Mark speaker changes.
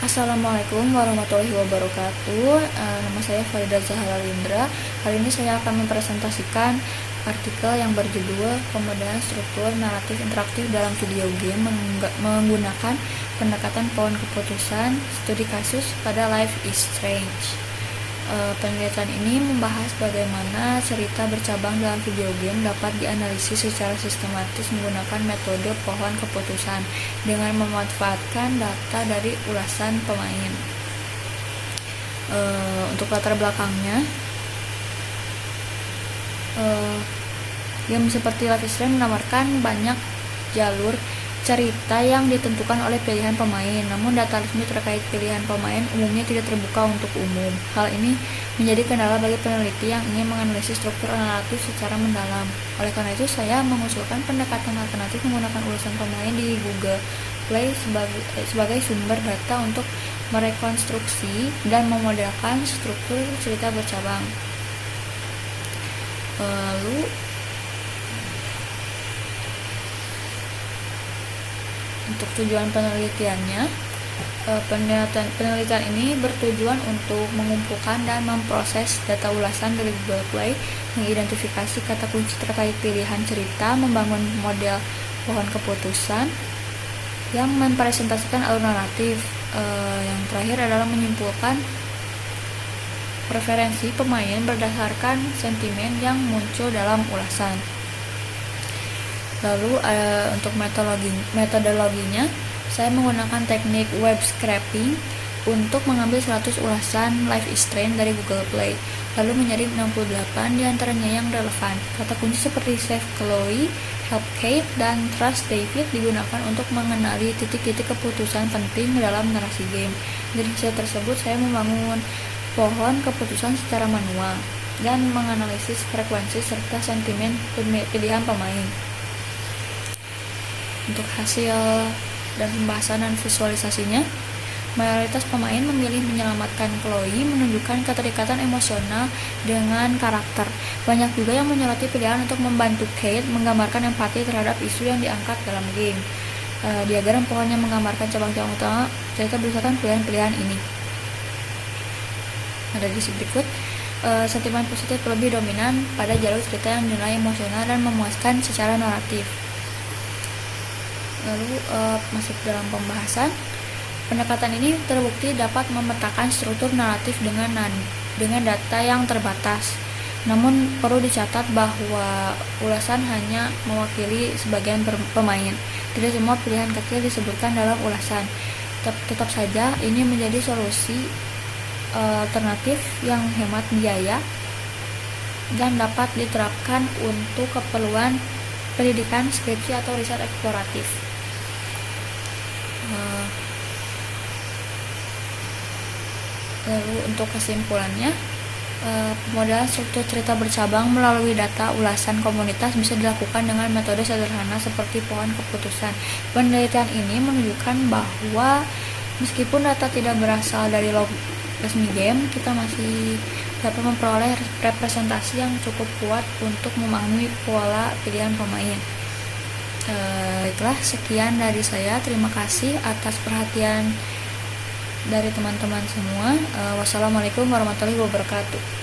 Speaker 1: Assalamualaikum warahmatullahi wabarakatuh. Nama saya Farida Zahra Lindra. Hari ini saya akan mempresentasikan artikel yang berjudul Pemodelan Struktur Naratif Interaktif dalam Video Game menggunakan pendekatan pohon keputusan studi kasus pada Life is Strange. Penelitian ini membahas bagaimana cerita bercabang dalam video game dapat dianalisis secara sistematis menggunakan metode pohon keputusan dengan memanfaatkan data dari ulasan pemain. Untuk latar belakangnya, game seperti Life is Strange menawarkan banyak jalur cerita yang ditentukan oleh pilihan pemain, namun data resmi terkait pilihan pemain umumnya tidak terbuka untuk umum. Hal ini menjadi kendala bagi peneliti yang ingin menganalisis struktur naratif secara mendalam. Oleh karena itu, saya mengusulkan pendekatan alternatif menggunakan ulasan pemain di Google Play sebagai sumber data untuk merekonstruksi dan memodelkan struktur cerita bercabang. Lalu untuk tujuan penelitiannya, penelitian ini bertujuan untuk mengumpulkan dan memproses data ulasan dari Google Play, mengidentifikasi kata kunci terkait pilihan cerita, membangun model pohon keputusan yang mempresentasikan alur naratif. Yang terakhir adalah menyimpulkan preferensi pemain berdasarkan sentimen yang muncul dalam ulasan. Lalu untuk metodologinya, saya menggunakan teknik web scraping untuk mengambil 100 ulasan Life is Strange dari Google Play, lalu menyaring 68 diantaranya yang relevan. Kata kunci seperti Save Chloe, Help Kate, dan Trust David digunakan untuk mengenali titik-titik keputusan penting dalam narasi game. Dari hasil tersebut, saya membangun pohon keputusan secara manual dan menganalisis frekuensi serta sentimen pilihan pemain. Untuk hasil dan pembahasan dan visualisasinya, mayoritas pemain memilih menyelamatkan Chloe, menunjukkan keterikatan emosional dengan karakter. Banyak juga yang menyoroti pilihan untuk membantu Kate, menggambarkan empati terhadap isu yang diangkat dalam game. Diagram pohon yang menggambarkan cabang-cabang utama cerita berdasarkan pilihan-pilihan ini. Ada di berikut. Sentimen positif lebih dominan pada jalur cerita yang dinilai emosional dan memuaskan secara naratif. Lalu masuk dalam pembahasan, pendekatan ini terbukti dapat memetakan struktur naratif dengan data yang terbatas. Namun perlu dicatat bahwa ulasan hanya mewakili sebagian pemain. Tidak semua pilihan kecil disebutkan dalam ulasan. Tetap saja ini menjadi solusi alternatif yang hemat biaya dan dapat diterapkan untuk keperluan pendidikan, skripsi, atau riset eksploratif. Lalu untuk kesimpulannya, pemodelan struktur cerita bercabang melalui data ulasan komunitas bisa dilakukan dengan metode sederhana seperti pohon keputusan. Penelitian ini menunjukkan bahwa meskipun data tidak berasal dari log resmi game, kita masih dapat memperoleh representasi yang cukup kuat untuk memahami pola pilihan pemain. Baiklah, sekian dari saya. Terima kasih atas perhatian dari teman-teman semua. Wassalamualaikum warahmatullahi wabarakatuh.